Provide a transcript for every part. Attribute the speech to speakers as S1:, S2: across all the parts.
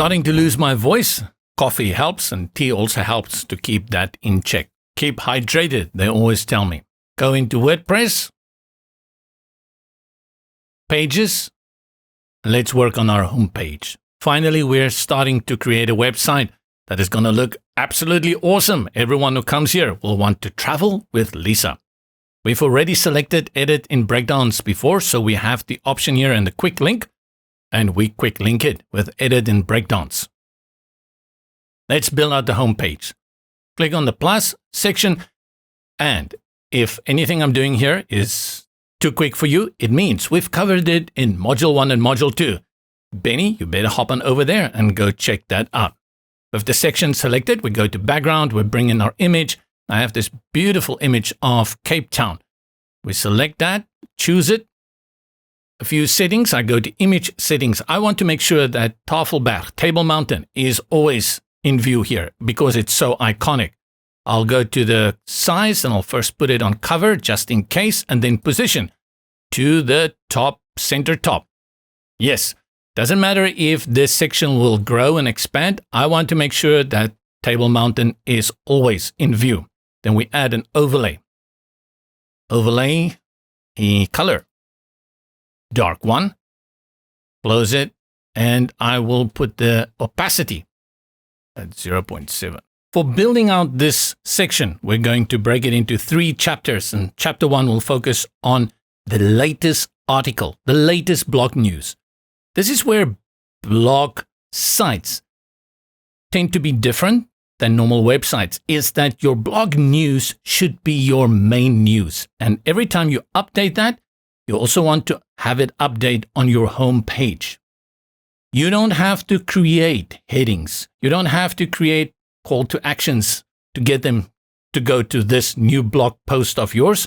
S1: Starting to lose my voice. Coffee helps, and tea also helps to keep that in check. Keep hydrated, they always tell me. Go into WordPress. Pages. Let's work on our homepage. Finally, we're starting to create a website that is going to look absolutely awesome. Everyone who comes here will want to travel with Lisa. We've already selected edit in Breakdance before, so we have the option here and the quick link, and we quick link it with edit in Breakdance. Let's build out the homepage. Click on the plus section, and if anything I'm doing here is too quick for you, it means we've covered it in Module 1 and Module 2. Benny, you better hop on over there and go check that out. With the section selected, we go to background, we bring in our image. I have this beautiful image of Cape Town. We select that, choose it. A few settings, I go to image settings. I want to make sure that Tafelberg, Table Mountain, is always in view here because it's so iconic. I'll go to the size and I'll first put it on cover just in case, and then position to the top, center top. Yes, doesn't matter if this section will grow and expand. I want to make sure that Table Mountain is always in view. Then we add an overlay. Overlay, a color, dark one, close it, and I will put the opacity at 0.7. For building out this section, we're going to break it into 3 chapters, and chapter 1 will focus on the latest article, the latest blog news. This is where blog sites tend to be different than normal websites, is that your blog news should be your main news. And every time you update that, you also want to have it update on your home page. You don't have to create headings. You don't have to create call to actions to get them to go to this new blog post of yours.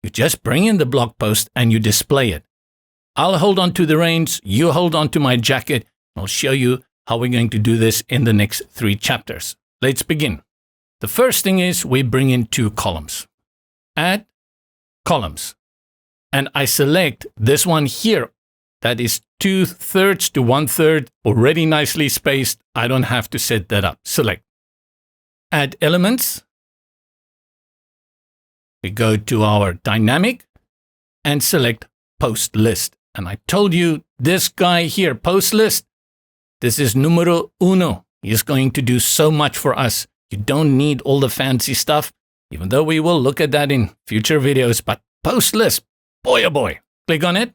S1: You just bring in the blog post and you display it. I'll hold on to the reins, you hold on to my jacket. I'll show you how we're going to do this in the next 3 chapters. Let's begin. The first thing is we bring in 2 columns. Add columns. And I select this one here. That is 2/3 to 1/3, already nicely spaced. I don't have to set that up. Select. Add elements. We go to our dynamic and select post list. And I told you this guy here, post list, this is numero uno. He's going to do so much for us. You don't need all the fancy stuff, even though we will look at that in future videos. But post list, boy oh boy, click on it.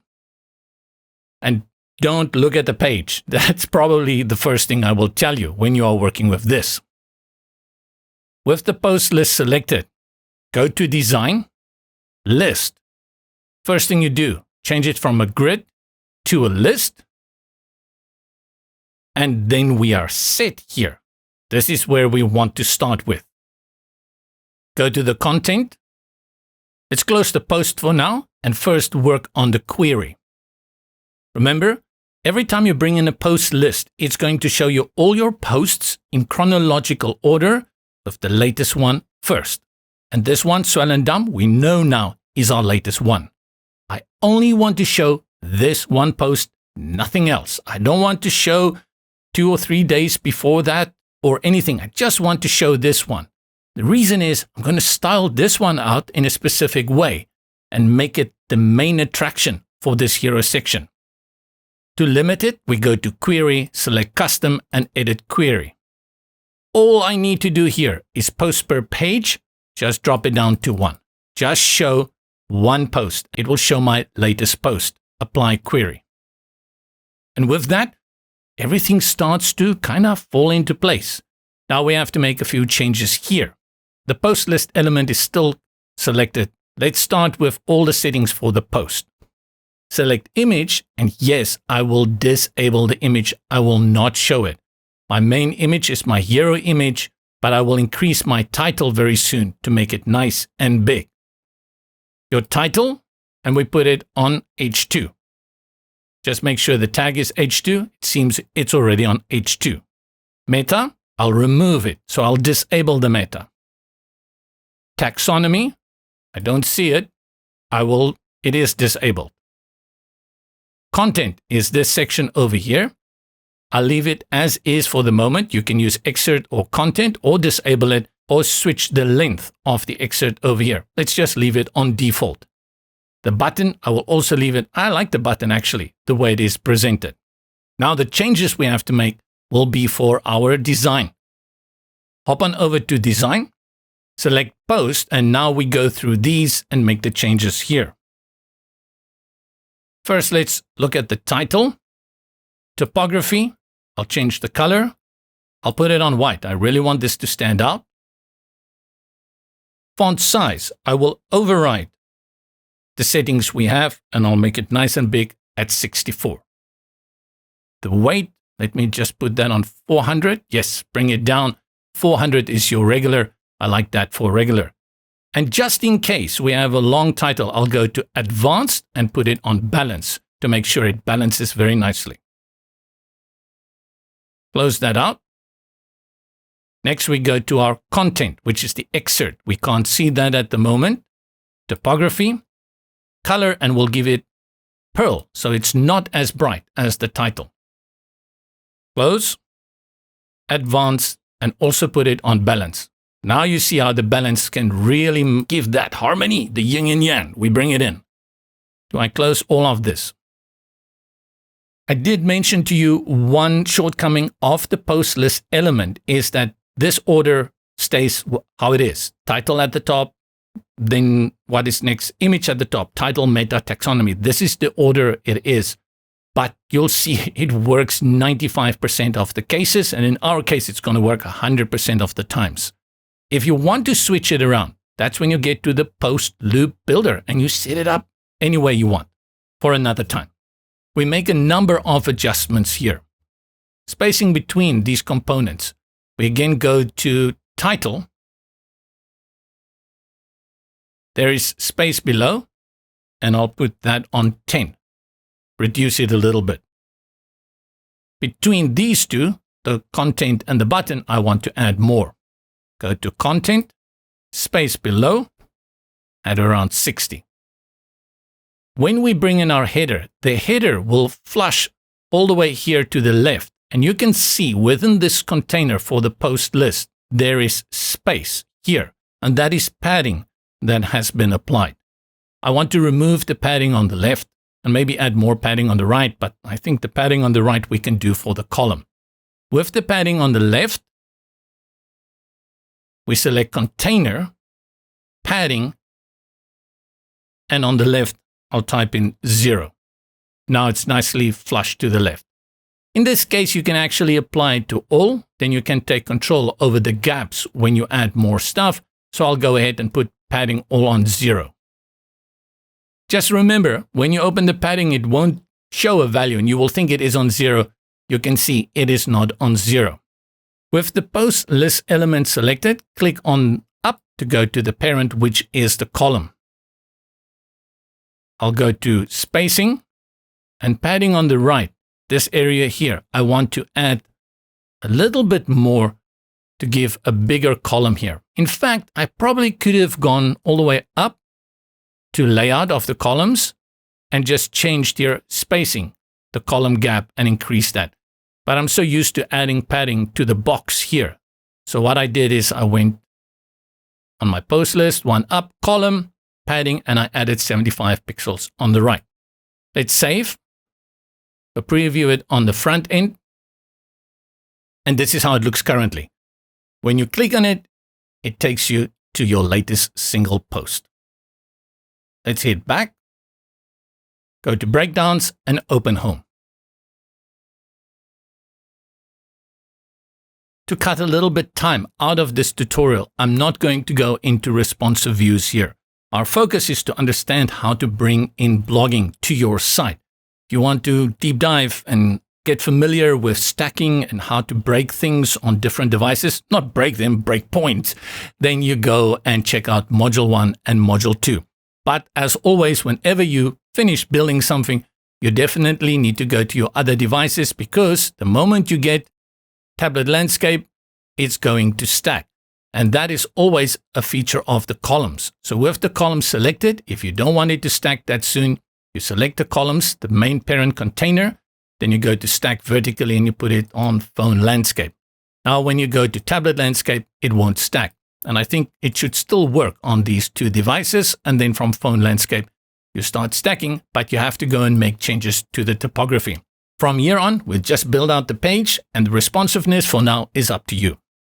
S1: And don't look at the page. That's probably the first thing I will tell you when you are working with this. With the post list selected, go to design, list. First thing you do, change it from a grid to a list. And then we are set here. This is where we want to start with. Go to the content. Let's close the post for now and first work on the query. Remember, every time you bring in a post list, it's going to show you all your posts in chronological order with the latest one first. And this one, Swellendam, we know now is our latest one. I only want to show this one post, nothing else. I don't want to show 2 or 3 days before that or anything. I just want to show this one. The reason is I'm going to style this one out in a specific way and make it the main attraction for this hero section. To limit it, we go to Query, select Custom, and Edit Query. All I need to do here is post per page. Just drop it down to 1. Just show 1 post. It will show my latest post. Apply query. And with that, everything starts to kind of fall into place. Now we have to make a few changes here. The post list element is still selected. Let's start with all the settings for the post. Select image, and yes, I will disable the image. I will not show it. My main image is my hero image, but I will increase my title very soon to make it nice and big. Your title, and we put it on H2. Just make sure the tag is H2. It seems it's already on H2. Meta, I'll remove it, so I'll disable the meta. Taxonomy, I don't see it. It is disabled. Content is this section over here. I'll leave it as is for the moment. You can use excerpt or content or disable it or switch the length of the excerpt over here. Let's just leave it on default. The button, I will also leave it. I like the button actually, the way it is presented. Now the changes we have to make will be for our design. Hop on over to design, select post, and now we go through these and make the changes here. First, let's look at the title. Typography, I'll change the color. I'll put it on white. I really want this to stand out. Font size, I will override the settings we have and I'll make it nice and big at 64. The weight, let me just put that on 400. Yes, bring it down. 400 is your regular. I like that for regular. And just in case we have a long title, I'll go to advanced and put it on balance to make sure it balances very nicely. Close that out. Next, we go to our content, which is the excerpt. We can't see that at the moment. Typography, color, and we'll give it pearl, so it's not as bright as the title. Close, advance, and also put it on balance. Now you see how the balance can really give that harmony, the yin and yang. We bring it in. Do I close all of this? I did mention to you one shortcoming of the post list element is that this order stays how it is. Title at the top, then what is next? Image at the top, title, meta, taxonomy. This is the order it is. But you'll see it works 95% of the cases, and in our case, it's going to work 100% of the times. If you want to switch it around, that's when you get to the post loop builder and you set it up any way you want for another time. We make a number of adjustments here. Spacing between these components. We again go to title. There is space below, and I'll put that on 10. Reduce it a little bit. Between these two, the content and the button, I want to add more. Go to content, space below, at around 60. When we bring in our header, the header will flush all the way here to the left. And you can see within this container for the post list, there is space here. And that is padding that has been applied. I want to remove the padding on the left and maybe add more padding on the right, but I think the padding on the right we can do for the column. With the padding on the left, we select container, padding, and on the left, I'll type in 0. Now it's nicely flushed to the left. In this case, you can actually apply it to all. Then you can take control over the gaps when you add more stuff. So I'll go ahead and put padding all on 0. Just remember, when you open the padding, it won't show a value and you will think it is on 0. You can see it is not on 0. With the post list element selected, click on up to go to the parent, which is the column. I'll go to spacing and padding on the right. This area here, I want to add a little bit more to give a bigger column here. In fact, I probably could have gone all the way up to layout of the columns and just changed here spacing, the column gap, and increase that. But I'm so used to adding padding to the box here. So what I did is I went on my post list, one up, column, padding, and I added 75 pixels on the right. Let's save. We'll preview it on the front end. And this is how it looks currently. When you click on it, it takes you to your latest single post. Let's hit back, go to Breakdance, and open Home. To cut a little bit time out of this tutorial, I'm not going to go into responsive views here. Our focus is to understand how to bring in blogging to your site. If you want to deep dive and get familiar with stacking and how to break things on different devices, not break them, break points, then you go and check out Module 1 and Module 2. But as always, whenever you finish building something, you definitely need to go to your other devices because the moment you get tablet landscape, it's going to stack. And that is always a feature of the columns. So with the columns selected, if you don't want it to stack that soon, you select the columns, the main parent container, Then you go to stack vertically and you put it on phone landscape. Now, when you go to tablet landscape, it won't stack. And I think it should still work on these two devices. And then from phone landscape, you start stacking, but you have to go and make changes to the typography. From here on, we'll just build out the page, and the responsiveness for now is up to you.